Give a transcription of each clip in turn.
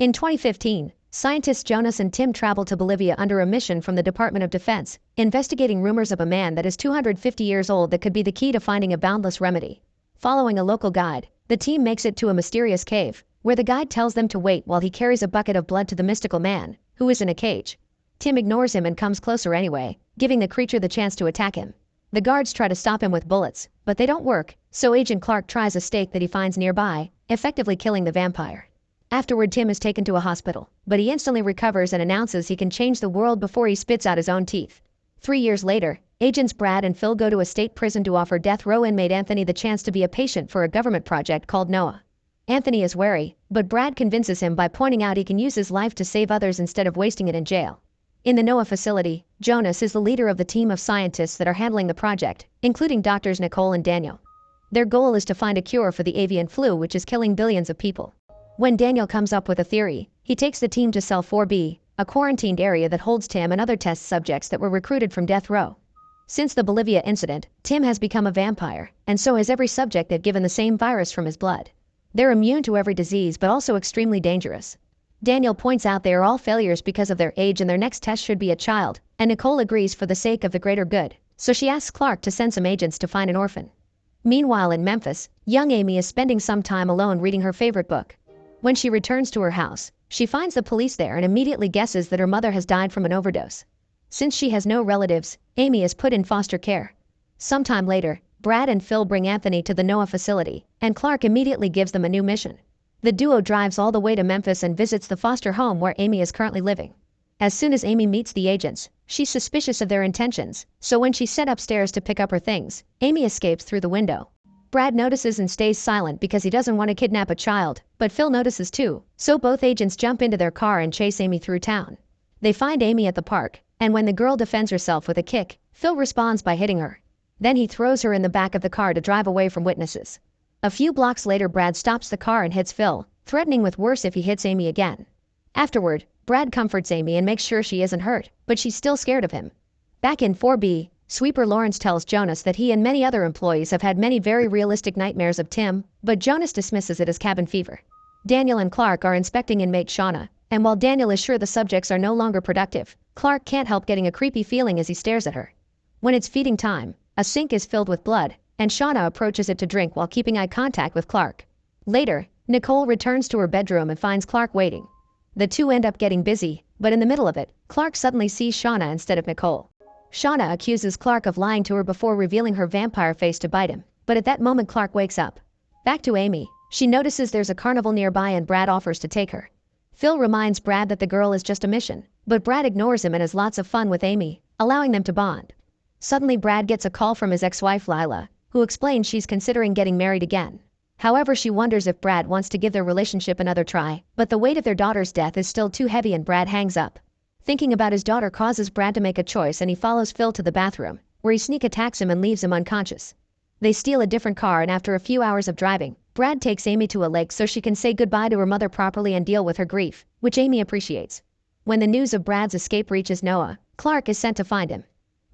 In 2015, scientists Jonas and Tim traveled to Bolivia under a mission from the Department of Defense, investigating rumors of a man that is 250 years old that could be the key to finding a boundless remedy. Following a local guide, the team makes it to a mysterious cave, where the guide tells them to wait while he carries a bucket of blood to the mystical man, who is in a cage. Tim ignores him and comes closer anyway, giving the creature the chance to attack him. The guards try to stop him with bullets, but they don't work, so Agent Clark tries a stake that he finds nearby, effectively killing the vampire. Afterward, Tim is taken to a hospital, but he instantly recovers and announces he can change the world before he spits out his own teeth. 3 years later, Agents Brad and Phil go to a state prison to offer death row inmate Anthony the chance to be a patient for a government project called Noah. Anthony is wary, but Brad convinces him by pointing out he can use his life to save others instead of wasting it in jail. In the Noah facility, Jonas is the leader of the team of scientists that are handling the project, including doctors Nicole and Daniel. Their goal is to find a cure for the avian flu, which is killing billions of people. When Daniel comes up with a theory, he takes the team to Cell 4B, a quarantined area that holds Tim and other test subjects that were recruited from death row. Since the Bolivia incident, Tim has become a vampire, and so has every subject they've given the same virus from his blood. They're immune to every disease but also extremely dangerous. Daniel points out they are all failures because of their age and their next test should be a child, and Nicole agrees for the sake of the greater good, so she asks Clark to send some agents to find an orphan. Meanwhile in Memphis, young Amy is spending some time alone reading her favorite book. When she returns to her house, she finds the police there and immediately guesses that her mother has died from an overdose. Since she has no relatives, Amy is put in foster care. Sometime later, Brad and Phil bring Anthony to the Noah facility, and Clark immediately gives them a new mission. The duo drives all the way to Memphis and visits the foster home where Amy is currently living. As soon as Amy meets the agents, she's suspicious of their intentions, so when she's sent upstairs to pick up her things, Amy escapes through the window. Brad notices and stays silent because he doesn't want to kidnap a child, but Phil notices too, so both agents jump into their car and chase Amy through town. They find Amy at the park, and when the girl defends herself with a kick, Phil responds by hitting her. Then he throws her in the back of the car to drive away from witnesses. A few blocks later, Brad stops the car and hits Phil, threatening with worse if he hits Amy again. Afterward, Brad comforts Amy and makes sure she isn't hurt, but she's still scared of him. Back in 4B, Sweeper Lawrence tells Jonas that he and many other employees have had many very realistic nightmares of Tim, but Jonas dismisses it as cabin fever. Daniel and Clark are inspecting inmate Shauna, and while Daniel is sure the subjects are no longer productive, Clark can't help getting a creepy feeling as he stares at her. When it's feeding time, a sink is filled with blood, and Shauna approaches it to drink while keeping eye contact with Clark. Later, Nicole returns to her bedroom and finds Clark waiting. The two end up getting busy, but in the middle of it, Clark suddenly sees Shauna instead of Nicole. Shauna accuses Clark of lying to her before revealing her vampire face to bite him, but at that moment Clark wakes up. Back to Amy, she notices there's a carnival nearby and Brad offers to take her. Phil reminds Brad that the girl is just a mission, but Brad ignores him and has lots of fun with Amy, allowing them to bond. Suddenly Brad gets a call from his ex-wife Lila, who explains she's considering getting married again. However, she wonders if Brad wants to give their relationship another try, but the weight of their daughter's death is still too heavy and Brad hangs up. Thinking about his daughter causes Brad to make a choice and he follows Phil to the bathroom, where he sneak attacks him and leaves him unconscious. They steal a different car and after a few hours of driving, Brad takes Amy to a lake so she can say goodbye to her mother properly and deal with her grief, which Amy appreciates. When the news of Brad's escape reaches Noah, Clark is sent to find him.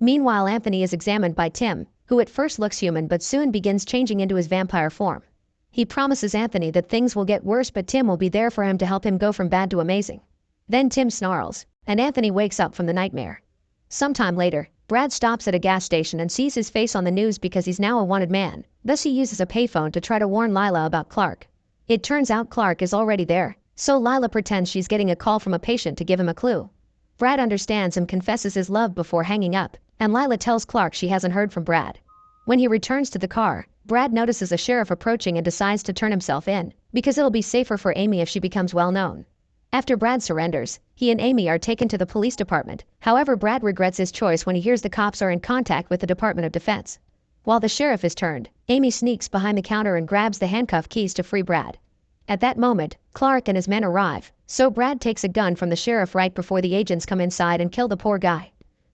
Meanwhile, Anthony is examined by Tim, who at first looks human but soon begins changing into his vampire form. He promises Anthony that things will get worse but Tim will be there for him to help him go from bad to amazing. Then Tim snarls, and Anthony wakes up from the nightmare. Sometime later, Brad stops at a gas station and sees his face on the news because he's now a wanted man, thus he uses a payphone to try to warn Lila about Clark. It turns out Clark is already there, so Lila pretends she's getting a call from a patient to give him a clue. Brad understands and confesses his love before hanging up, and Lila tells Clark she hasn't heard from Brad. When he returns to the car, Brad notices a sheriff approaching and decides to turn himself in, because it'll be safer for Amy if she becomes well known. After Brad surrenders, he and Amy are taken to the police department. However, Brad regrets his choice when he hears the cops are in contact with the Department of Defense. While the sheriff is turned, Amy sneaks behind the counter and grabs the handcuff keys to free Brad. At that moment, Clark and his men arrive, so Brad takes a gun from the sheriff right before the agents come inside and kill the poor guy.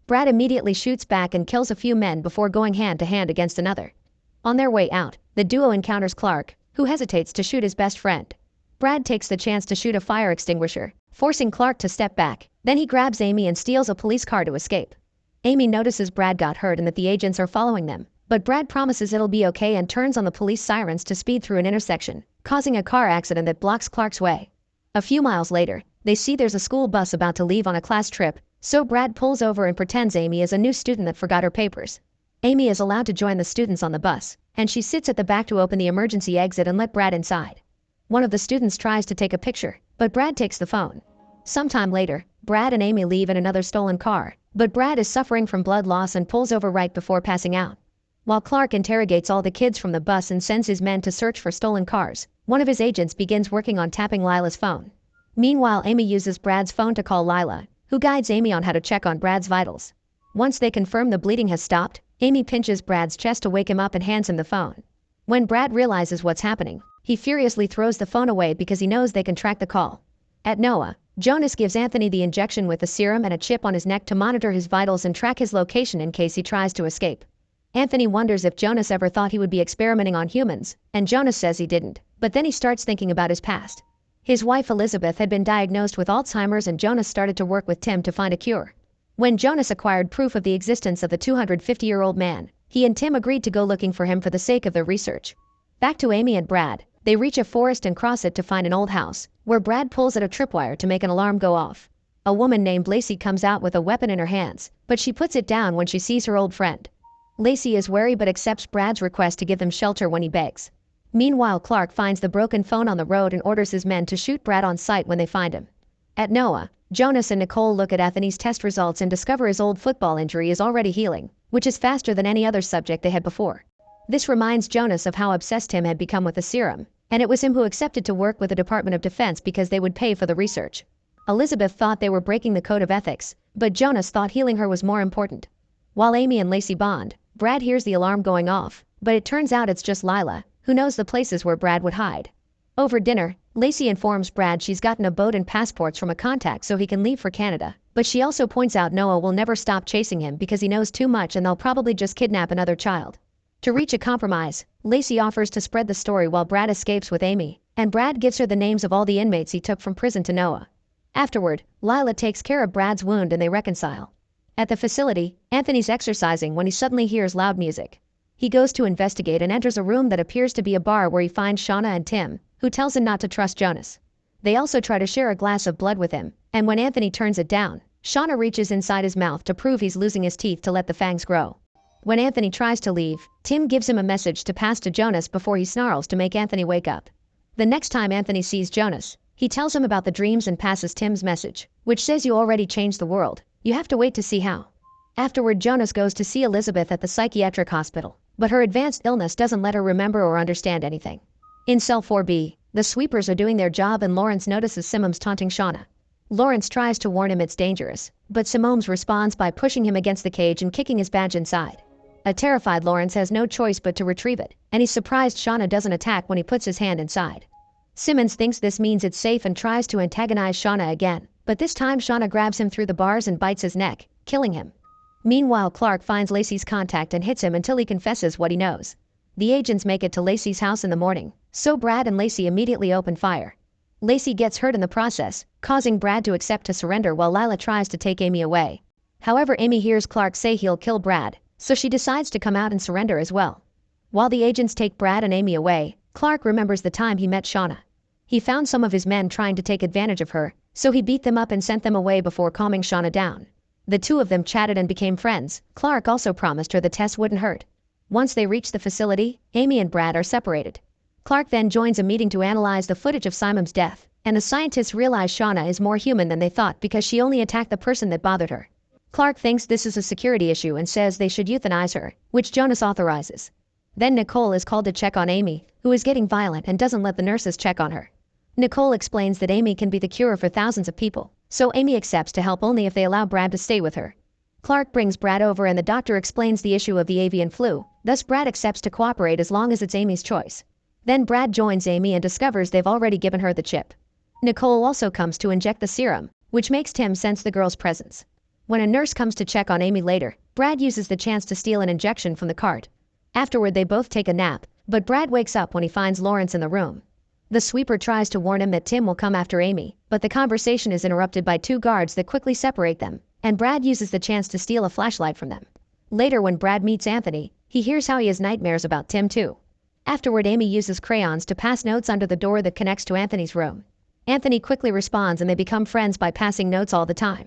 Brad immediately shoots back and kills a few men before going hand to hand against another. On their way out, the duo encounters Clark, who hesitates to shoot his best friend. Brad takes the chance to shoot a fire extinguisher, forcing Clark to step back. Then he grabs Amy and steals a police car to escape. Amy notices Brad got hurt and that the agents are following them, but Brad promises it'll be okay and turns on the police sirens to speed through an intersection, causing a car accident that blocks Clark's way. A few miles later, they see there's a school bus about to leave on a class trip, so Brad pulls over and pretends Amy is a new student that forgot her papers. Amy is allowed to join the students on the bus, and she sits at the back to open the emergency exit and let Brad inside. One of the students tries to take a picture, but Brad takes the phone. Sometime later, Brad and Amy leave in another stolen car, but Brad is suffering from blood loss and pulls over right before passing out. While Clark interrogates all the kids from the bus and sends his men to search for stolen cars, one of his agents begins working on tapping Lila's phone. Meanwhile, Amy uses Brad's phone to call Lila, who guides Amy on how to check on Brad's vitals. Once they confirm the bleeding has stopped, Amy pinches Brad's chest to wake him up and hands him the phone. When Brad realizes what's happening, he furiously throws the phone away because he knows they can track the call. At Noah, Jonas gives Anthony the injection with a serum and a chip on his neck to monitor his vitals and track his location in case he tries to escape. Anthony wonders if Jonas ever thought he would be experimenting on humans, and Jonas says he didn't, but then he starts thinking about his past. His wife Elizabeth had been diagnosed with Alzheimer's and Jonas started to work with Tim to find a cure. When Jonas acquired proof of the existence of the 250-year-old man, he and Tim agreed to go looking for him for the sake of their research. Back to Amy and Brad, they reach a forest and cross it to find an old house, where Brad pulls at a tripwire to make an alarm go off. A woman named Lacey comes out with a weapon in her hands, but she puts it down when she sees her old friend. Lacey is wary but accepts Brad's request to give them shelter when he begs. Meanwhile, Clark finds the broken phone on the road and orders his men to shoot Brad on sight when they find him. At Noah, Jonas and Nicole look at Anthony's test results and discover his old football injury is already healing, which is faster than any other subject they had before. This reminds Jonas of how obsessed Tim had become with the serum, and it was him who accepted to work with the Department of Defense because they would pay for the research. Elizabeth thought they were breaking the code of ethics, but Jonas thought healing her was more important. While Amy and Lacey bond, Brad hears the alarm going off, but it turns out it's just Lila, who knows the places where Brad would hide. Over dinner, Lacey informs Brad she's gotten a boat and passports from a contact so he can leave for Canada, but she also points out Noah will never stop chasing him because he knows too much and they'll probably just kidnap another child. To reach a compromise, Lacey offers to spread the story while Brad escapes with Amy, and Brad gives her the names of all the inmates he took from prison to Noah. Afterward, Lila takes care of Brad's wound and they reconcile. At the facility, Anthony's exercising when he suddenly hears loud music. He goes to investigate and enters a room that appears to be a bar where he finds Shauna and Tim, who tells him not to trust Jonas. They also try to share a glass of blood with him, and when Anthony turns it down, Shauna reaches inside his mouth to prove he's losing his teeth to let the fangs grow. When Anthony tries to leave, Tim gives him a message to pass to Jonas before he snarls to make Anthony wake up. The next time Anthony sees Jonas, he tells him about the dreams and passes Tim's message, which says you already changed the world. You have to wait to see how. Afterward, Jonas goes to see Elizabeth at the psychiatric hospital, but her advanced illness doesn't let her remember or understand anything. In cell 4B, the sweepers are doing their job and Lawrence notices Simons taunting Shauna. Lawrence tries to warn him it's dangerous, but Simons responds by pushing him against the cage and kicking his badge inside. A terrified Lawrence has no choice but to retrieve it, and he's surprised Shauna doesn't attack when he puts his hand inside. Simmons thinks this means it's safe and tries to antagonize Shauna again, but this time Shauna grabs him through the bars and bites his neck, killing him. Meanwhile, Clark finds Lacey's contact and hits him until he confesses what he knows. The agents make it to Lacey's house in the morning, so Brad and Lacey immediately open fire. Lacey gets hurt in the process, causing Brad to accept to surrender while Lila tries to take Amy away. However, Amy hears Clark say he'll kill Brad, so she decides to come out and surrender as well. While the agents take Brad and Amy away, Clark remembers the time he met Shauna. He found some of his men trying to take advantage of her, so he beat them up and sent them away before calming Shauna down. The two of them chatted and became friends. Clark also promised her the test wouldn't hurt. Once they reach the facility, Amy and Brad are separated. Clark then joins a meeting to analyze the footage of Simon's death, and the scientists realize Shauna is more human than they thought because she only attacked the person that bothered her. Clark thinks this is a security issue and says they should euthanize her, which Jonas authorizes. Then Nicole is called to check on Amy, who is getting violent and doesn't let the nurses check on her. Nicole explains that Amy can be the cure for thousands of people, so Amy accepts to help only if they allow Brad to stay with her. Clark brings Brad over and the doctor explains the issue of the avian flu, thus Brad accepts to cooperate as long as it's Amy's choice. Then Brad joins Amy and discovers they've already given her the chip. Nicole also comes to inject the serum, which makes Tim sense the girl's presence. When a nurse comes to check on Amy later, Brad uses the chance to steal an injection from the cart. Afterward, they both take a nap, but Brad wakes up when he finds Lawrence in the room. The sweeper tries to warn him that Tim will come after Amy, but the conversation is interrupted by two guards that quickly separate them, and Brad uses the chance to steal a flashlight from them. Later, when Brad meets Anthony, he hears how he has nightmares about Tim too. Afterward, Amy uses crayons to pass notes under the door that connects to Anthony's room. Anthony quickly responds and they become friends by passing notes all the time.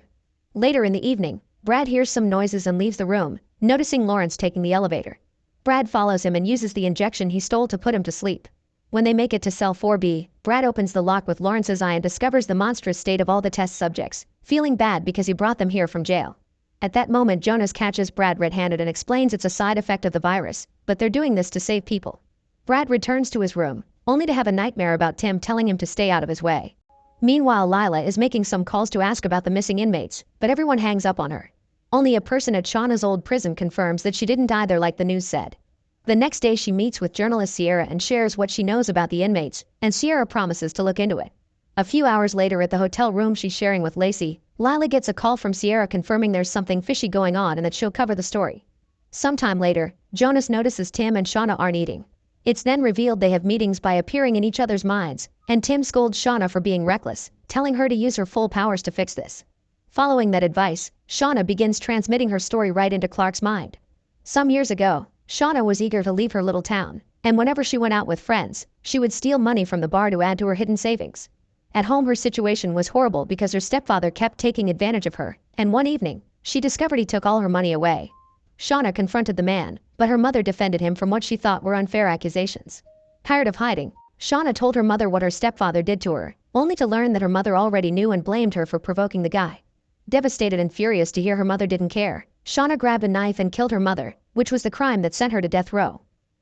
Later in the evening, Brad hears some noises and leaves the room, noticing Lawrence taking the elevator. Brad follows him and uses the injection he stole to put him to sleep. When they make it to cell 4B, Brad opens the lock with Lawrence's eye and discovers the monstrous state of all the test subjects, feeling bad because he brought them here from jail. At that moment, Jonas catches Brad red-handed and explains it's a side effect of the virus, but they're doing this to save people. Brad returns to his room, only to have a nightmare about Tim telling him to stay out of his way. Meanwhile, Lila is making some calls to ask about the missing inmates, but everyone hangs up on her. Only a person at Shauna's old prison confirms that she didn't die there like the news said. The next day she meets with journalist Sierra and shares what she knows about the inmates, and Sierra promises to look into it. A few hours later at the hotel room she's sharing with Lacey, Lila gets a call from Sierra confirming there's something fishy going on and that she'll cover the story. Sometime later, Jonas notices Tim and Shauna aren't eating. It's then revealed they have meetings by appearing in each other's minds, and Tim scolds Shauna for being reckless, telling her to use her full powers to fix this. Following that advice, Shauna begins transmitting her story right into Clark's mind. Some years ago, Shauna was eager to leave her little town, and whenever she went out with friends, she would steal money from the bar to add to her hidden savings. At home her situation was horrible because her stepfather kept taking advantage of her, and one evening, she discovered he took all her money away. Shauna confronted the man, but her mother defended him from what she thought were unfair accusations. Tired of hiding, Shauna told her mother what her stepfather did to her, only to learn that her mother already knew and blamed her for provoking the guy. Devastated and furious to hear her mother didn't care, Shauna grabbed a knife and killed her mother, which was the crime that sent her to death row.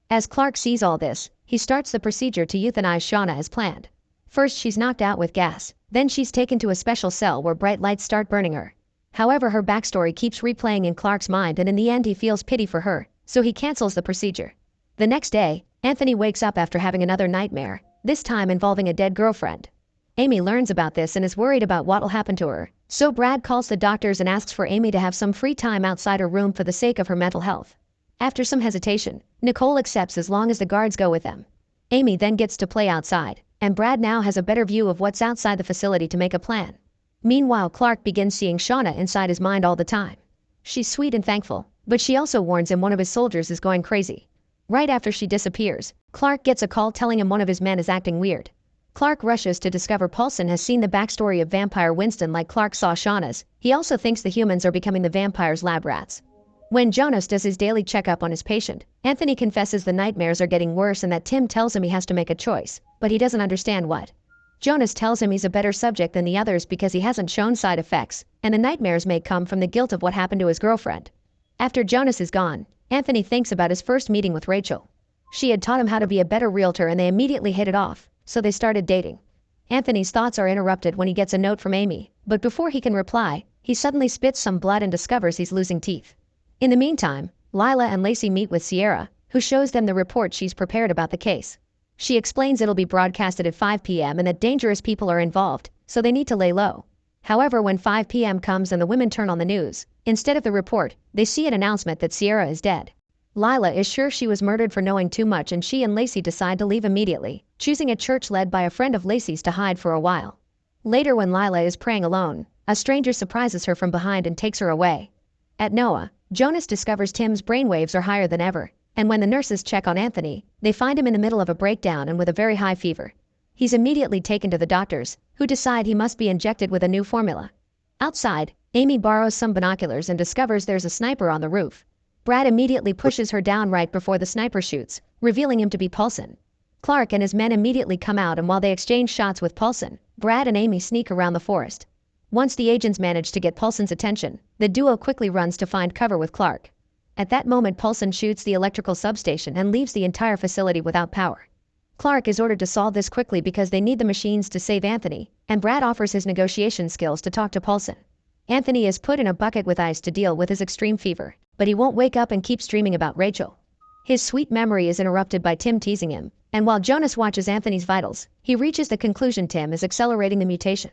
As Clark sees all this, he starts the procedure to euthanize Shauna as planned. First she's knocked out with gas, then she's taken to a special cell where bright lights start burning her. However, her backstory keeps replaying in Clark's mind and in the end he feels pity for her, so he cancels the procedure. The next day, Anthony wakes up after having another nightmare, this time involving a dead girlfriend. Amy learns about this and is worried about what'll happen to her, so Brad calls the doctors and asks for Amy to have some free time outside her room for the sake of her mental health. After some hesitation, Nicole accepts as long as the guards go with them. Amy then gets to play outside, and Brad now has a better view of what's outside the facility to make a plan. Meanwhile, Clark begins seeing Shauna inside his mind all the time. She's sweet and thankful, but she also warns him one of his soldiers is going crazy. Right after she disappears, Clark gets a call telling him one of his men is acting weird. Clark rushes to discover Paulson has seen the backstory of vampire Winston like Clark saw Shauna's. He also thinks the humans are becoming the vampire's lab rats. When Jonas does his daily checkup on his patient, Anthony confesses the nightmares are getting worse and that Tim tells him he has to make a choice, but he doesn't understand what. Jonas tells him he's a better subject than the others because he hasn't shown side effects, and the nightmares may come from the guilt of what happened to his girlfriend. After Jonas is gone, Anthony thinks about his first meeting with Rachel. She had taught him how to be a better realtor and they immediately hit it off, so they started dating. Anthony's thoughts are interrupted when he gets a note from Amy, but before he can reply, he suddenly spits some blood and discovers he's losing teeth. In the meantime, Lila and Lacey meet with Sierra, who shows them the report she's prepared about the case. She explains it'll be broadcasted at 5 p.m. and that dangerous people are involved, so they need to lay low. However, when 5 p.m. comes and the women turn on the news, instead of the report, they see an announcement that Sierra is dead. Lila is sure she was murdered for knowing too much and she and Lacey decide to leave immediately, choosing a church led by a friend of Lacey's to hide for a while. Later, when Lila is praying alone, a stranger surprises her from behind and takes her away. At Noah, Jonas discovers Tim's brainwaves are higher than ever, and when the nurses check on Anthony, they find him in the middle of a breakdown and with a very high fever. He's immediately taken to the doctors, who decide he must be injected with a new formula. Outside, Amy borrows some binoculars and discovers there's a sniper on the roof. Brad immediately pushes her down right before the sniper shoots, revealing him to be Paulson. Clark and his men immediately come out, and while they exchange shots with Paulson, Brad and Amy sneak around the forest. Once the agents manage to get Paulson's attention, the duo quickly runs to find cover with Clark. At that moment, Paulson shoots the electrical substation and leaves the entire facility without power. Clark is ordered to solve this quickly because they need the machines to save Anthony, and Brad offers his negotiation skills to talk to Paulson. Anthony is put in a bucket with ice to deal with his extreme fever, but he won't wake up and keeps dreaming about Rachel. His sweet memory is interrupted by Tim teasing him, and while Jonas watches Anthony's vitals, he reaches the conclusion Tim is accelerating the mutation.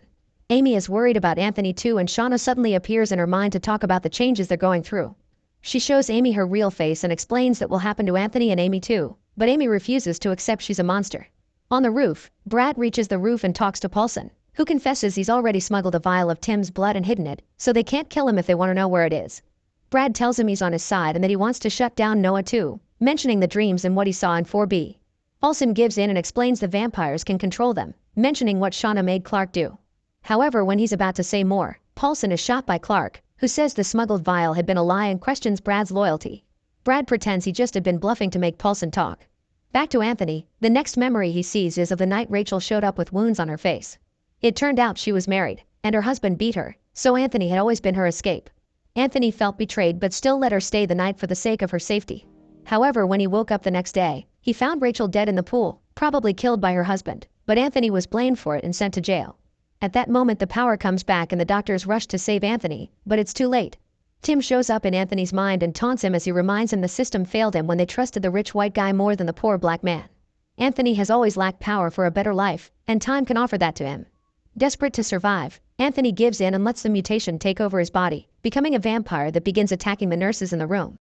Amy is worried about Anthony too, and Shauna suddenly appears in her mind to talk about the changes they're going through. She shows Amy her real face and explains that will happen to Anthony and Amy too, but Amy refuses to accept she's a monster. On the roof, Brad reaches the roof and talks to Paulson, who confesses he's already smuggled a vial of Tim's blood and hidden it, so they can't kill him if they want to know where it is. Brad tells him he's on his side and that he wants to shut down Noah too, mentioning the dreams and what he saw in 4B. Paulson gives in and explains the vampires can control them, mentioning what Shauna made Clark do. However, when he's about to say more, Paulson is shot by Clark, who says the smuggled vial had been a lie and questions Brad's loyalty. Brad pretends he just had been bluffing to make Paulson talk. Back to Anthony, the next memory he sees is of the night Rachel showed up with wounds on her face. It turned out she was married, and her husband beat her, so Anthony had always been her escape. Anthony felt betrayed but still let her stay the night for the sake of her safety. However, when he woke up the next day, he found Rachel dead in the pool, probably killed by her husband, but Anthony was blamed for it and sent to jail. At that moment the power comes back and the doctors rush to save Anthony, but it's too late. Tim shows up in Anthony's mind and taunts him as he reminds him the system failed him when they trusted the rich white guy more than the poor black man. Anthony has always lacked power for a better life, and time can offer that to him. Desperate to survive, Anthony gives in and lets the mutation take over his body, becoming a vampire that begins attacking the nurses in the room.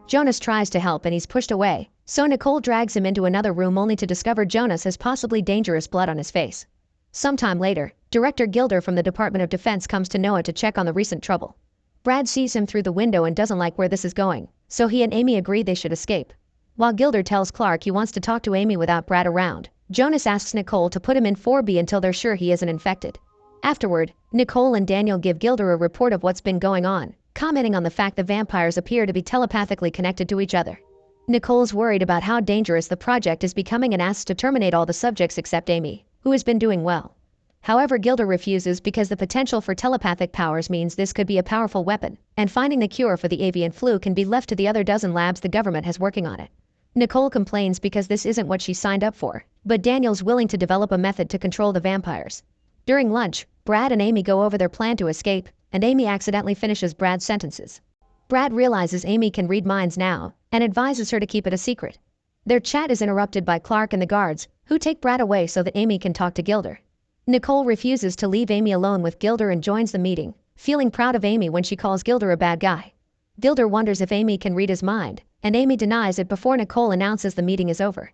Jonas tries to help and he's pushed away, so Nicole drags him into another room only to discover Jonas has possibly dangerous blood on his face. Sometime later, Director Gilder from the Department of Defense comes to Noah to check on the recent trouble. Brad sees him through the window and doesn't like where this is going, so he and Amy agree they should escape. While Gilder tells Clark he wants to talk to Amy without Brad around, Jonas asks Nicole to put him in 4B until they're sure he isn't infected. Afterward, Nicole and Daniel give Gilder a report of what's been going on, commenting on the fact the vampires appear to be telepathically connected to each other. Nicole's worried about how dangerous the project is becoming and asks to terminate all the subjects except Amy, who has been doing well. However, Gilder refuses because the potential for telepathic powers means this could be a powerful weapon, and finding the cure for the avian flu can be left to the other dozen labs the government has working on it. Nicole complains because this isn't what she signed up for, but Daniel's willing to develop a method to control the vampires. During lunch, Brad and Amy go over their plan to escape, and Amy accidentally finishes Brad's sentences. Brad realizes Amy can read minds now, and advises her to keep it a secret. Their chat is interrupted by Clark and the guards, who take Brad away so that Amy can talk to Gilder. Nicole refuses to leave Amy alone with Gilder and joins the meeting, feeling proud of Amy when she calls Gilder a bad guy. Gilder wonders if Amy can read his mind, and Amy denies it before Nicole announces the meeting is over.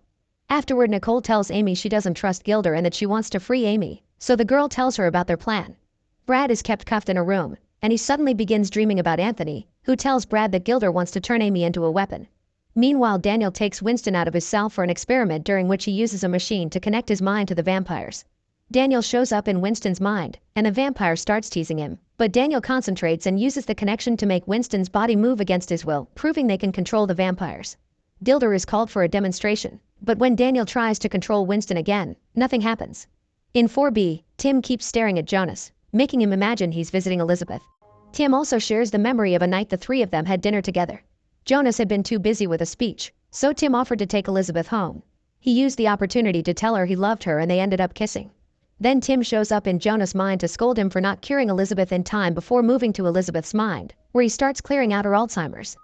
Afterward, Nicole tells Amy she doesn't trust Gilder and that she wants to free Amy, so the girl tells her about their plan. Brad is kept cuffed in a room, and he suddenly begins dreaming about Anthony, who tells Brad that Gilder wants to turn Amy into a weapon. Meanwhile, Daniel takes Winston out of his cell for an experiment during which he uses a machine to connect his mind to the vampires. Daniel shows up in Winston's mind, and the vampire starts teasing him, but Daniel concentrates and uses the connection to make Winston's body move against his will, proving they can control the vampires. Gilder is called for a demonstration, but when Daniel tries to control Winston again, nothing happens. In 4B, Tim keeps staring at Jonas, making him imagine he's visiting Elizabeth. Tim also shares the memory of a night the three of them had dinner together. Jonas had been too busy with a speech, so Tim offered to take Elizabeth home. He used the opportunity to tell her he loved her and they ended up kissing. Then Tim shows up in Jonas' mind to scold him for not curing Elizabeth in time before moving to Elizabeth's mind, where he starts clearing out her Alzheimer's.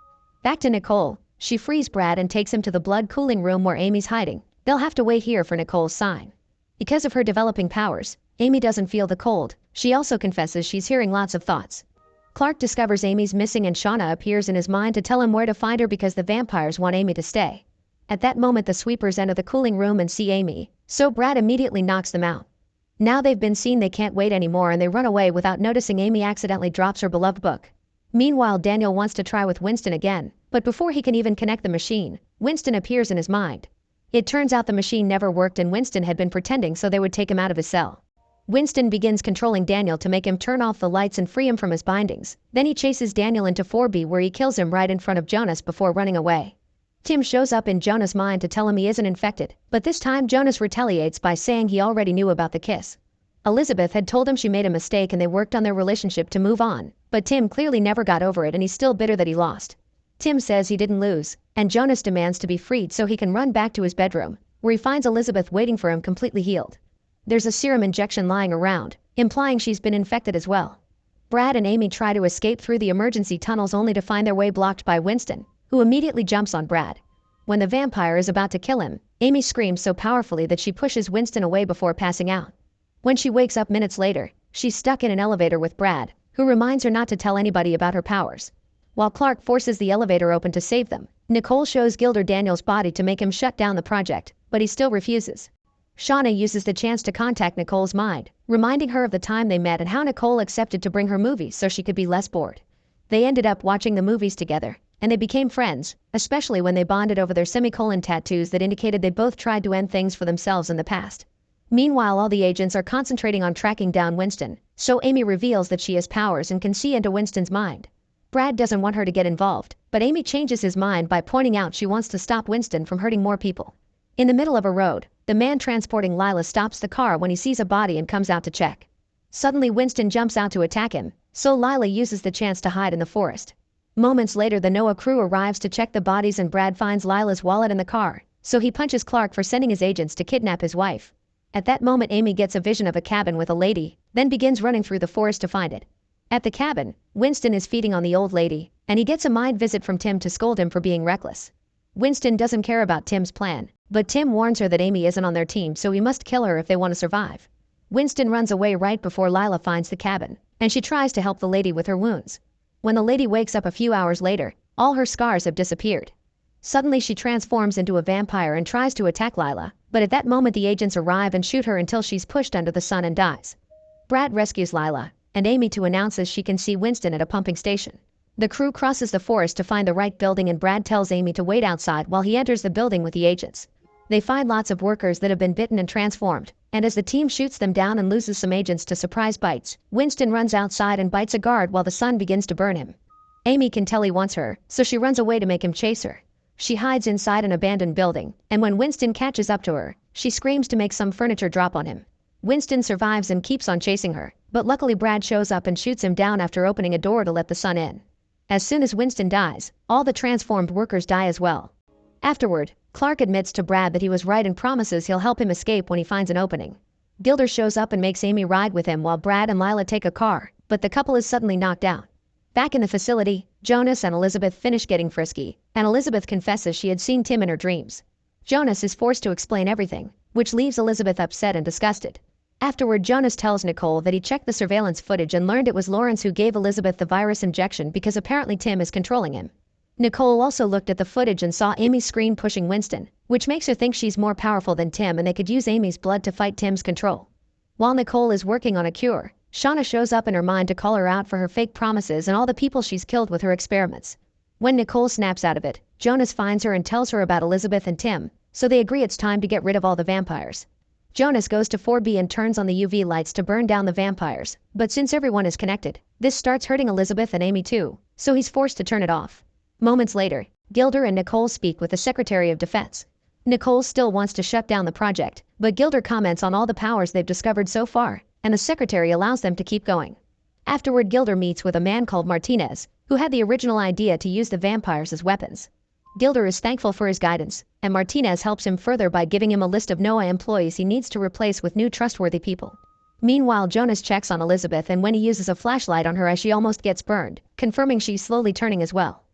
Back to Nicole, she frees Brad and takes him to the blood cooling room where Amy's hiding. They'll have to wait here for Nicole's sign. Because of her developing powers, Amy doesn't feel the cold. She also confesses she's hearing lots of thoughts. Clark discovers Amy's missing and Shauna appears in his mind to tell him where to find her because the vampires want Amy to stay. At that moment the sweepers enter the cooling room and see Amy, so Brad immediately knocks them out. Now they've been seen, they can't wait anymore and they run away without noticing Amy accidentally drops her beloved book. Meanwhile, Daniel wants to try with Winston again, but before he can even connect the machine, Winston appears in his mind. It turns out the machine never worked and Winston had been pretending so they would take him out of his cell. Winston begins controlling Daniel to make him turn off the lights and free him from his bindings. Then he chases Daniel into 4B where he kills him right in front of Jonas before running away. Tim shows up in Jonas' mind to tell him he isn't infected, but this time Jonas retaliates by saying he already knew about the kiss. Elizabeth had told him she made a mistake and they worked on their relationship to move on, but Tim clearly never got over it and he's still bitter that he lost. Tim says he didn't lose, and Jonas demands to be freed so he can run back to his bedroom, where he finds Elizabeth waiting for him completely healed. There's a serum injection lying around, implying she's been infected as well. Brad and Amy try to escape through the emergency tunnels only to find their way blocked by Winston, who immediately jumps on Brad. When the vampire is about to kill him, Amy screams so powerfully that she pushes Winston away before passing out. When she wakes up minutes later, she's stuck in an elevator with Brad, who reminds her not to tell anybody about her powers. While Clark forces the elevator open to save them, Nicole shows Gilder Daniel's body to make him shut down the project, but he still refuses. Shauna uses the chance to contact Nicole's mind, reminding her of the time they met and how Nicole accepted to bring her movies so she could be less bored. They ended up watching the movies together, and they became friends, especially when they bonded over their semicolon tattoos that indicated they both tried to end things for themselves in the past. Meanwhile, all the agents are concentrating on tracking down Winston, so Amy reveals that she has powers and can see into Winston's mind. Brad doesn't want her to get involved, but Amy changes his mind by pointing out she wants to stop Winston from hurting more people. In the middle of a road, the man transporting Lila stops the car when he sees a body and comes out to check. Suddenly Winston jumps out to attack him, so Lila uses the chance to hide in the forest. Moments later, the NOAA crew arrives to check the bodies and Brad finds Lila's wallet in the car, so he punches Clark for sending his agents to kidnap his wife. At that moment, Amy gets a vision of a cabin with a lady, then begins running through the forest to find it. At the cabin, Winston is feeding on the old lady, and he gets a mind visit from Tim to scold him for being reckless. Winston doesn't care about Tim's plan, but Tim warns her that Amy isn't on their team, so he must kill her if they want to survive. Winston runs away right before Lila finds the cabin, and she tries to help the lady with her wounds. When the lady wakes up a few hours later, all her scars have disappeared. Suddenly she transforms into a vampire and tries to attack Lila, but at that moment the agents arrive and shoot her until she's pushed under the sun and dies. Brad rescues Lila, and Amy to announces she can see Winston at a pumping station. The crew crosses the forest to find the right building and Brad tells Amy to wait outside while he enters the building with the agents. They find lots of workers that have been bitten and transformed, and as the team shoots them down and loses some agents to surprise bites, Winston runs outside and bites a guard while the sun begins to burn him. Amy can tell he wants her, so she runs away to make him chase her. She hides inside an abandoned building, and when Winston catches up to her, she screams to make some furniture drop on him. Winston survives and keeps on chasing her, but luckily Brad shows up and shoots him down after opening a door to let the sun in. As soon as Winston dies, all the transformed workers die as well. Afterward, Clark admits to Brad that he was right and promises he'll help him escape when he finds an opening. Gilder shows up and makes Amy ride with him while Brad and Lila take a car, but the couple is suddenly knocked out. Back in the facility, Jonas and Elizabeth finish getting frisky, and Elizabeth confesses she had seen Tim in her dreams. Jonas is forced to explain everything, which leaves Elizabeth upset and disgusted. Afterward, Jonas tells Nicole that he checked the surveillance footage and learned it was Lawrence who gave Elizabeth the virus injection because apparently Tim is controlling him. Nicole also looked at the footage and saw Amy's screen pushing Winston, which makes her think she's more powerful than Tim and they could use Amy's blood to fight Tim's control. While Nicole is working on a cure, Shauna shows up in her mind to call her out for her fake promises and all the people she's killed with her experiments. When Nicole snaps out of it, Jonas finds her and tells her about Elizabeth and Tim, so they agree it's time to get rid of all the vampires. Jonas goes to 4B and turns on the UV lights to burn down the vampires, but since everyone is connected, this starts hurting Elizabeth and Amy too, so he's forced to turn it off. Moments later, Gilder and Nicole speak with the Secretary of Defense. Nicole still wants to shut down the project, but Gilder comments on all the powers they've discovered so far, and the Secretary allows them to keep going. Afterward, Gilder meets with a man called Martinez, who had the original idea to use the vampires as weapons. Gilder is thankful for his guidance, and Martinez helps him further by giving him a list of NOAA employees he needs to replace with new trustworthy people. Meanwhile, Jonas checks on Elizabeth and when he uses a flashlight on her as she almost gets burned, confirming she's slowly turning as well.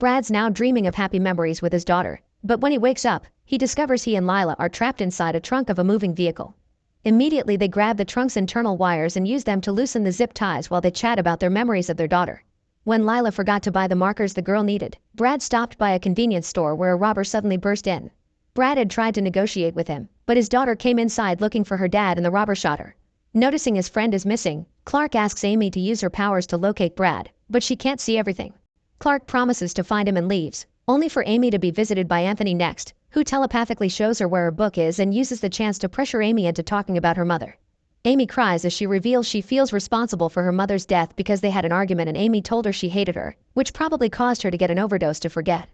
Brad's now dreaming of happy memories with his daughter, but when he wakes up, he discovers he and Lila are trapped inside a trunk of a moving vehicle. Immediately they grab the trunk's internal wires and use them to loosen the zip ties while they chat about their memories of their daughter. When Lila forgot to buy the markers the girl needed, Brad stopped by a convenience store where a robber suddenly burst in. Brad had tried to negotiate with him, but his daughter came inside looking for her dad and the robber shot her. Noticing his friend is missing, Clark asks Amy to use her powers to locate Brad, but she can't see everything. Clark promises to find him and leaves, only for Amy to be visited by Anthony next, who telepathically shows her where her book is and uses the chance to pressure Amy into talking about her mother. Amy cries as she reveals she feels responsible for her mother's death because they had an argument and Amy told her she hated her, which probably caused her to get an overdose to forget.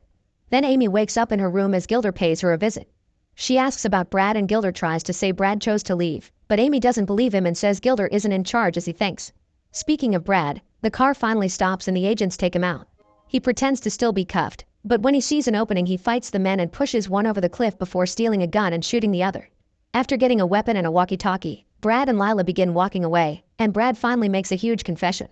Then Amy wakes up in her room as Gilder pays her a visit. She asks about Brad and Gilder tries to say Brad chose to leave, but Amy doesn't believe him and says Gilder isn't in charge as he thinks. Speaking of Brad, the car finally stops and the agents take him out. He pretends to still be cuffed, but when he sees an opening he fights the men and pushes one over the cliff before stealing a gun and shooting the other. After getting a weapon and a walkie-talkie, Brad and Lila begin walking away, and Brad finally makes a huge confession.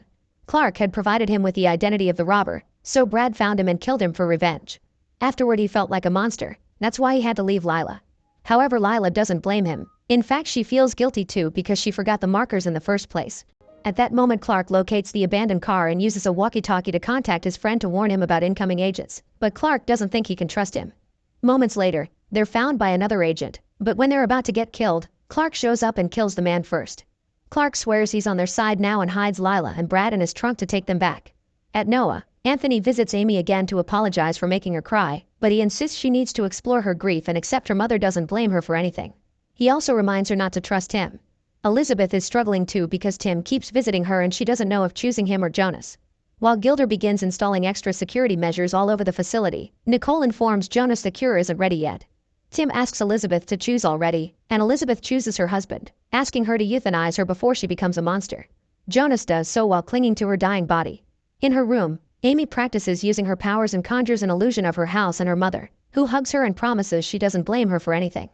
Clark had provided him with the identity of the robber, so Brad found him and killed him for revenge. Afterward he felt like a monster, that's why he had to leave Lila. However, Lila doesn't blame him. In fact, she feels guilty too because she forgot the markers in the first place. At that moment, Clark locates the abandoned car and uses a walkie-talkie to contact his friend to warn him about incoming agents, but Clark doesn't think he can trust him. Moments later, they're found by another agent, but when they're about to get killed, Clark shows up and kills the man first. Clark swears he's on their side now and hides Lila and Brad in his trunk to take them back. At NOAA, Anthony visits Amy again to apologize for making her cry, but he insists she needs to explore her grief and accept her mother doesn't blame her for anything. He also reminds her not to trust him. Elizabeth is struggling too because Tim keeps visiting her and she doesn't know if choosing him or Jonas. While Gilder begins installing extra security measures all over the facility, Nicole informs Jonas the cure isn't ready yet. Tim asks Elizabeth to choose already, and Elizabeth chooses her husband, asking her to euthanize her before she becomes a monster. Jonas does so while clinging to her dying body. In her room, Amy practices using her powers and conjures an illusion of her house and her mother, who hugs her and promises she doesn't blame her for anything.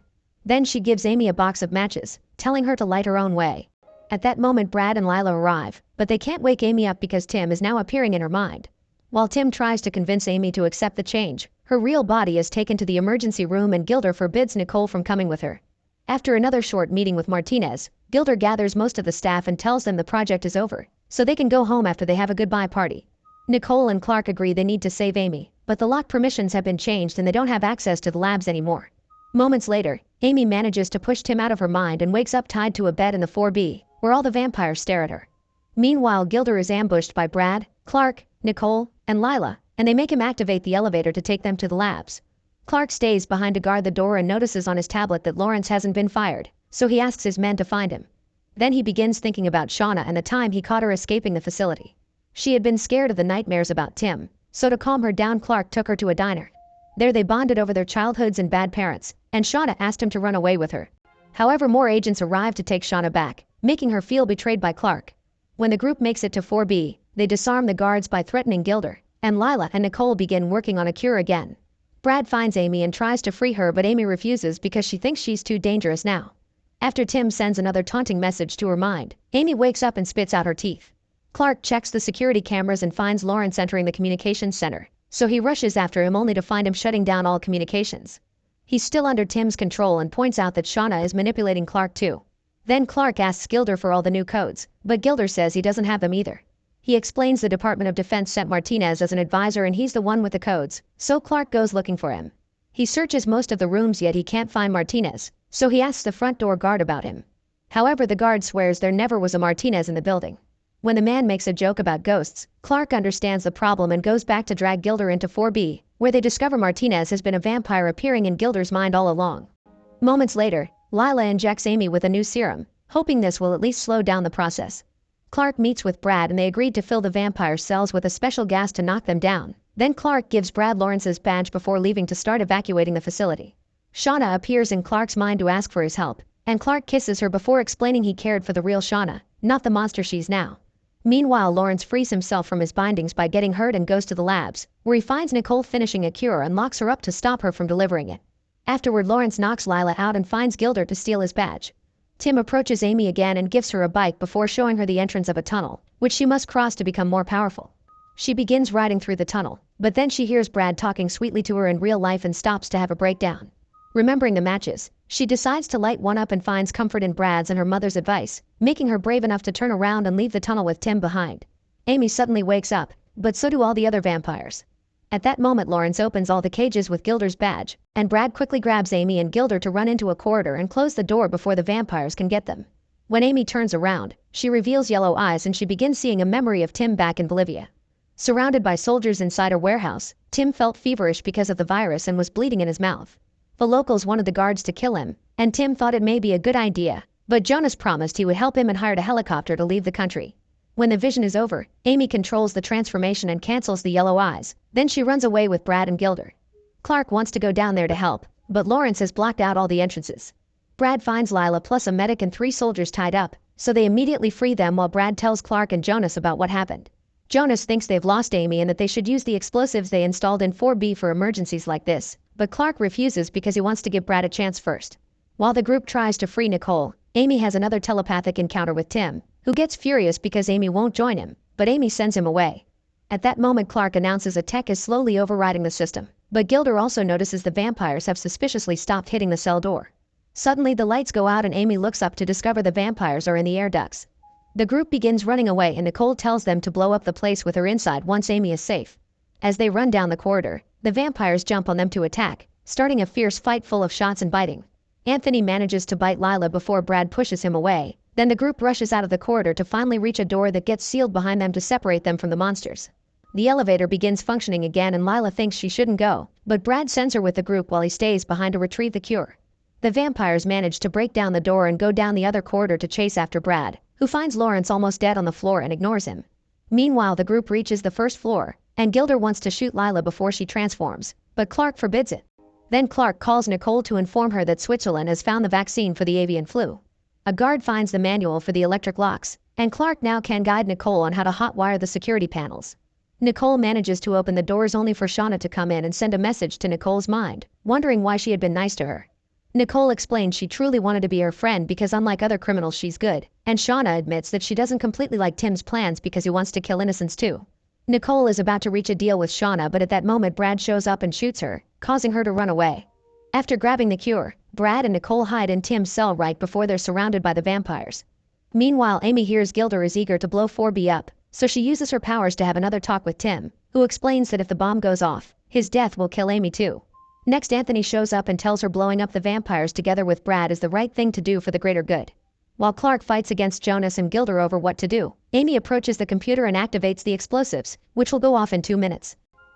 Then she gives Amy a box of matches, telling her to light her own way. At that moment Brad and Lila arrive, but they can't wake Amy up because Tim is now appearing in her mind. While Tim tries to convince Amy to accept the change, her real body is taken to the emergency room and Gilder forbids Nicole from coming with her. After another short meeting with Martinez, Gilder gathers most of the staff and tells them the project is over, so they can go home after they have a goodbye party. Nicole and Clark agree they need to save Amy, but the lock permissions have been changed and they don't have access to the labs anymore. Moments later, Amy manages to push Tim out of her mind and wakes up tied to a bed in the 4B, where all the vampires stare at her. Meanwhile, Gilder is ambushed by Brad, Clark, Nicole, and Lila, and they make him activate the elevator to take them to the labs. Clark stays behind to guard the door and notices on his tablet that Lawrence hasn't been fired, so he asks his men to find him. Then he begins thinking about Shauna and the time he caught her escaping the facility. She had been scared of the nightmares about Tim, so to calm her down Clark took her to a diner. There they bonded over their childhoods and bad parents, and Shauna asked him to run away with her. However, more agents arrive to take Shauna back, making her feel betrayed by Clark. When the group makes it to 4B, they disarm the guards by threatening Gilder, and Lila and Nicole begin working on a cure again. Brad finds Amy and tries to free her, but Amy refuses because she thinks she's too dangerous now. After Tim sends another taunting message to her mind, Amy wakes up and spits out her teeth. Clark checks the security cameras and finds Lawrence entering the communications center, so he rushes after him only to find him shutting down all communications. He's still under Tim's control and points out that Shauna is manipulating Clark too. Then Clark asks Gilder for all the new codes, but Gilder says he doesn't have them either. He explains the Department of Defense sent Martinez as an advisor and he's the one with the codes, so Clark goes looking for him. He searches most of the rooms yet he can't find Martinez, so he asks the front door guard about him. However, the guard swears there never was a Martinez in the building. When the man makes a joke about ghosts, Clark understands the problem and goes back to drag Gilder into 4B, where they discover Martinez has been a vampire appearing in Gilder's mind all along. Moments later, Lila injects Amy with a new serum, hoping this will at least slow down the process. Clark meets with Brad and they agreed to fill the vampire cells with a special gas to knock them down. Then Clark gives Brad Lawrence's badge before leaving to start evacuating the facility. Shauna appears in Clark's mind to ask for his help, and Clark kisses her before explaining he cared for the real Shauna, not the monster she's now. Meanwhile, Lawrence frees himself from his bindings by getting hurt and goes to the labs, where he finds Nicole finishing a cure and locks her up to stop her from delivering it. Afterward, Lawrence knocks Lila out and finds Gilder to steal his badge. Tim approaches Amy again and gives her a bike before showing her the entrance of a tunnel, which she must cross to become more powerful. She begins riding through the tunnel, but then she hears Brad talking sweetly to her in real life and stops to have a breakdown. Remembering the matches, she decides to light one up and finds comfort in Brad's and her mother's advice, making her brave enough to turn around and leave the tunnel with Tim behind. Amy suddenly wakes up, but so do all the other vampires. At that moment, Lawrence opens all the cages with Gilder's badge, and Brad quickly grabs Amy and Gilder to run into a corridor and close the door before the vampires can get them. When Amy turns around, she reveals yellow eyes and she begins seeing a memory of Tim back in Bolivia. Surrounded by soldiers inside a warehouse, Tim felt feverish because of the virus and was bleeding in his mouth. The locals wanted the guards to kill him, and Tim thought it may be a good idea, but Jonas promised he would help him and hired a helicopter to leave the country. When the vision is over, Amy controls the transformation and cancels the yellow eyes, then she runs away with Brad and Gilder. Clark wants to go down there to help, but Lawrence has blocked out all the entrances. Brad finds Lila plus a medic and 3 soldiers tied up, so they immediately free them while Brad tells Clark and Jonas about what happened. Jonas thinks they've lost Amy and that they should use the explosives they installed in 4B for emergencies like this, but Clark refuses because he wants to give Brad a chance first. While the group tries to free Nicole, Amy has another telepathic encounter with Tim, who gets furious because Amy won't join him, but Amy sends him away. At that moment, Clark announces a tech is slowly overriding the system, but Gilder also notices the vampires have suspiciously stopped hitting the cell door. Suddenly the lights go out and Amy looks up to discover the vampires are in the air ducts. The group begins running away and Nicole tells them to blow up the place with her inside once Amy is safe. As they run down the corridor, the vampires jump on them to attack, starting a fierce fight full of shots and biting. Anthony manages to bite Lila before Brad pushes him away. Then the group rushes out of the corridor to finally reach a door that gets sealed behind them to separate them from the monsters. The elevator begins functioning again and Lila thinks she shouldn't go, but Brad sends her with the group while he stays behind to retrieve the cure. The vampires manage to break down the door and go down the other corridor to chase after Brad, who finds Lawrence almost dead on the floor and ignores him. Meanwhile, the group reaches the first floor, and Gilder wants to shoot Lila before she transforms, but Clark forbids it. Then Clark calls Nicole to inform her that Switzerland has found the vaccine for the avian flu. A guard finds the manual for the electric locks, and Clark now can guide Nicole on how to hotwire the security panels. Nicole manages to open the doors only for Shauna to come in and send a message to Nicole's mind, wondering why she had been nice to her. Nicole explains she truly wanted to be her friend because unlike other criminals she's good, and Shauna admits that she doesn't completely like Tim's plans because he wants to kill innocents too. Nicole is about to reach a deal with Shauna, but at that moment Brad shows up and shoots her, causing her to run away. After grabbing the cure, Brad and Nicole hide in Tim's cell right before they're surrounded by the vampires. Meanwhile, Amy hears Gilder is eager to blow 4B up, so she uses her powers to have another talk with Tim, who explains that if the bomb goes off, his death will kill Amy too. Next, Anthony shows up and tells her blowing up the vampires together with Brad is the right thing to do for the greater good. While Clark fights against Jonas and Gilder over what to do, Amy approaches the computer and activates the explosives, which will go off in 2 minutes.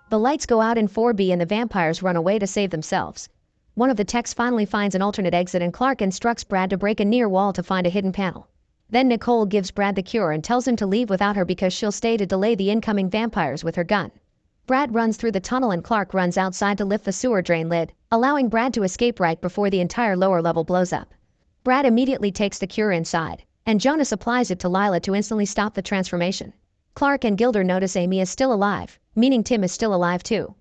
The lights go out in 4B and the vampires run away to save themselves. One of the techs finally finds an alternate exit and Clark instructs Brad to break a near wall to find a hidden panel. Then Nicole gives Brad the cure and tells him to leave without her because she'll stay to delay the incoming vampires with her gun. Brad runs through the tunnel and Clark runs outside to lift the sewer drain lid, allowing Brad to escape right before the entire lower level blows up. Brad immediately takes the cure inside, and Jonas applies it to Lila to instantly stop the transformation. Clark and Gilder notice Amy is still alive, meaning Tim is still alive too.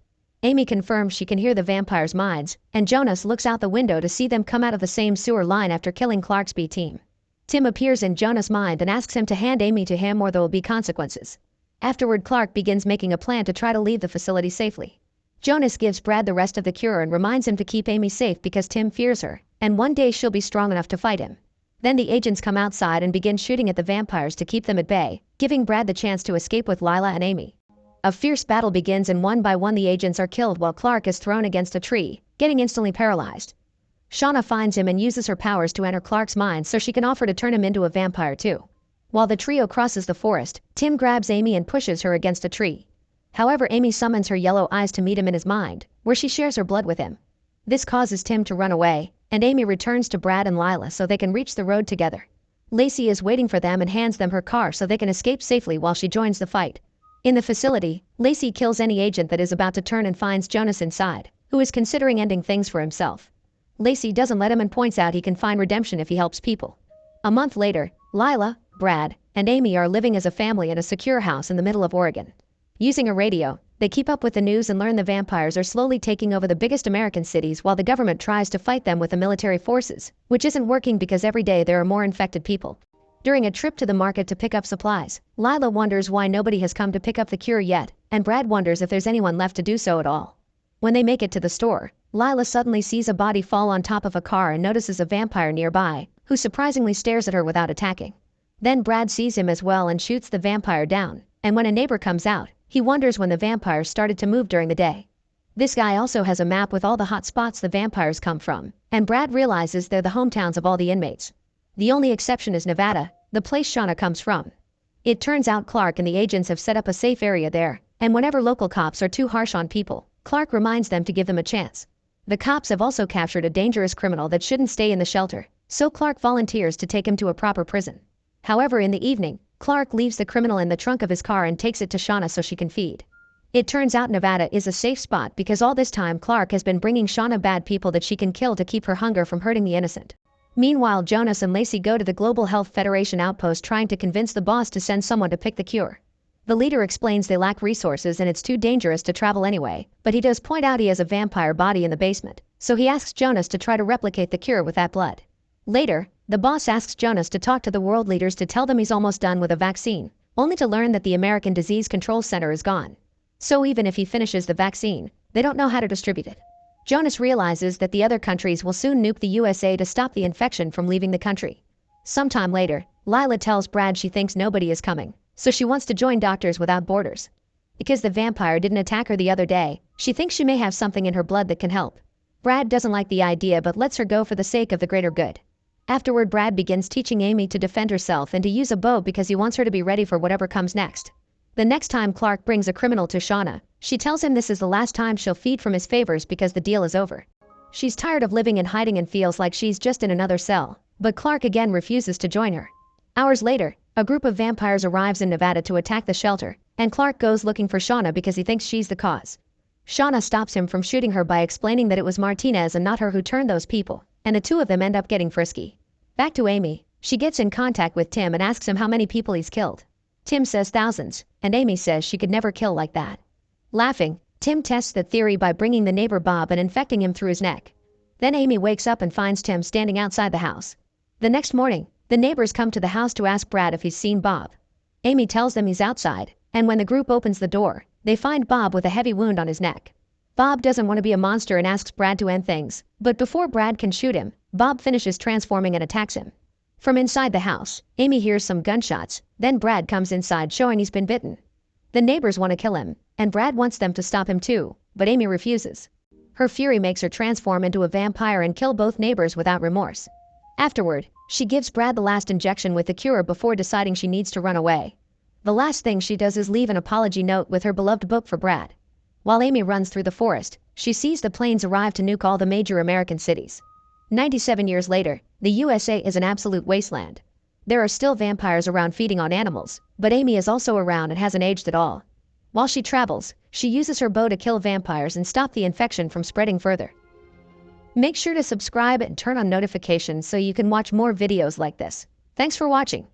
Amy confirms she can hear the vampires' minds, and Jonas looks out the window to see them come out of the same sewer line after killing Clark's B team. Tim appears in Jonas' mind and asks him to hand Amy to him or there will be consequences. Afterward, Clark begins making a plan to try to leave the facility safely. Jonas gives Brad the rest of the cure and reminds him to keep Amy safe because Tim fears her, and one day she'll be strong enough to fight him. Then the agents come outside and begin shooting at the vampires to keep them at bay, giving Brad the chance to escape with Lila and Amy. A fierce battle begins and one by one the agents are killed while Clark is thrown against a tree, getting instantly paralyzed. Shauna finds him and uses her powers to enter Clark's mind so she can offer to turn him into a vampire too. While the trio crosses the forest, Tim grabs Amy and pushes her against a tree. However, Amy summons her yellow eyes to meet him in his mind, where she shares her blood with him. This causes Tim to run away, and Amy returns to Brad and Lila so they can reach the road together. Lacey is waiting for them and hands them her car so they can escape safely while she joins the fight. In the facility, Lacey kills any agent that is about to turn and finds Jonas inside, who is considering ending things for himself. Lacey doesn't let him and points out he can find redemption if he helps people. A month later, Lila, Brad, and Amy are living as a family in a secure house in the middle of Oregon. Using a radio, they keep up with the news and learn the vampires are slowly taking over the biggest American cities while the government tries to fight them with the military forces, which isn't working because every day there are more infected people. During a trip to the market to pick up supplies, Lila wonders why nobody has come to pick up the cure yet, and Brad wonders if there's anyone left to do so at all. When they make it to the store, Lila suddenly sees a body fall on top of a car and notices a vampire nearby, who surprisingly stares at her without attacking. Then Brad sees him as well and shoots the vampire down, and when a neighbor comes out, he wonders when the vampires started to move during the day. This guy also has a map with all the hot spots the vampires come from, and Brad realizes they're the hometowns of all the inmates. The only exception is Nevada, the place Shauna comes from. It turns out Clark and the agents have set up a safe area there, and whenever local cops are too harsh on people, Clark reminds them to give them a chance. The cops have also captured a dangerous criminal that shouldn't stay in the shelter, so Clark volunteers to take him to a proper prison. However, in the evening, Clark leaves the criminal in the trunk of his car and takes it to Shauna so she can feed. It turns out Nevada is a safe spot because all this time Clark has been bringing Shauna bad people that she can kill to keep her hunger from hurting the innocent. Meanwhile, Jonas and Lacey go to the Global Health Federation outpost trying to convince the boss to send someone to pick the cure. The leader explains they lack resources and it's too dangerous to travel anyway, but he does point out he has a vampire body in the basement, so he asks Jonas to try to replicate the cure with that blood. Later, the boss asks Jonas to talk to the world leaders to tell them he's almost done with a vaccine, only to learn that the American Disease Control Center is gone. So even if he finishes the vaccine, they don't know how to distribute it. Jonas realizes that the other countries will soon nuke the USA to stop the infection from leaving the country. Sometime later, Lila tells Brad she thinks nobody is coming, so she wants to join Doctors Without Borders. Because the vampire didn't attack her the other day, she thinks she may have something in her blood that can help. Brad doesn't like the idea but lets her go for the sake of the greater good. Afterward, Brad begins teaching Amy to defend herself and to use a bow because he wants her to be ready for whatever comes next. The next time Clark brings a criminal to Shauna, she tells him this is the last time she'll feed from his favors because the deal is over. She's tired of living in hiding and feels like she's just in another cell, but Clark again refuses to join her. Hours later, a group of vampires arrives in Nevada to attack the shelter, and Clark goes looking for Shauna because he thinks she's the cause. Shauna stops him from shooting her by explaining that it was Martinez and not her who turned those people, and the two of them end up getting frisky. Back to Amy, she gets in contact with Tim and asks him how many people he's killed. Tim says thousands, and Amy says she could never kill like that. Laughing, Tim tests the theory by bringing the neighbor Bob and infecting him through his neck. Then Amy wakes up and finds Tim standing outside the house. The next morning, the neighbors come to the house to ask Brad if he's seen Bob. Amy tells them he's outside, and when the group opens the door, they find Bob with a heavy wound on his neck. Bob doesn't want to be a monster and asks Brad to end things, but before Brad can shoot him, Bob finishes transforming and attacks him. From inside the house, Amy hears some gunshots, then Brad comes inside showing he's been bitten. The neighbors want to kill him, and Brad wants them to stop him too, but Amy refuses. Her fury makes her transform into a vampire and kill both neighbors without remorse. Afterward, she gives Brad the last injection with the cure before deciding she needs to run away. The last thing she does is leave an apology note with her beloved book for Brad. While Amy runs through the forest, she sees the planes arrive to nuke all the major American cities. 97 years later, the USA is an absolute wasteland. There are still vampires around feeding on animals, but Amy is also around and hasn't aged at all. While she travels, she uses her bow to kill vampires and stop the infection from spreading further. Make sure to subscribe and turn on notifications so you can watch more videos like this. Thanks for watching.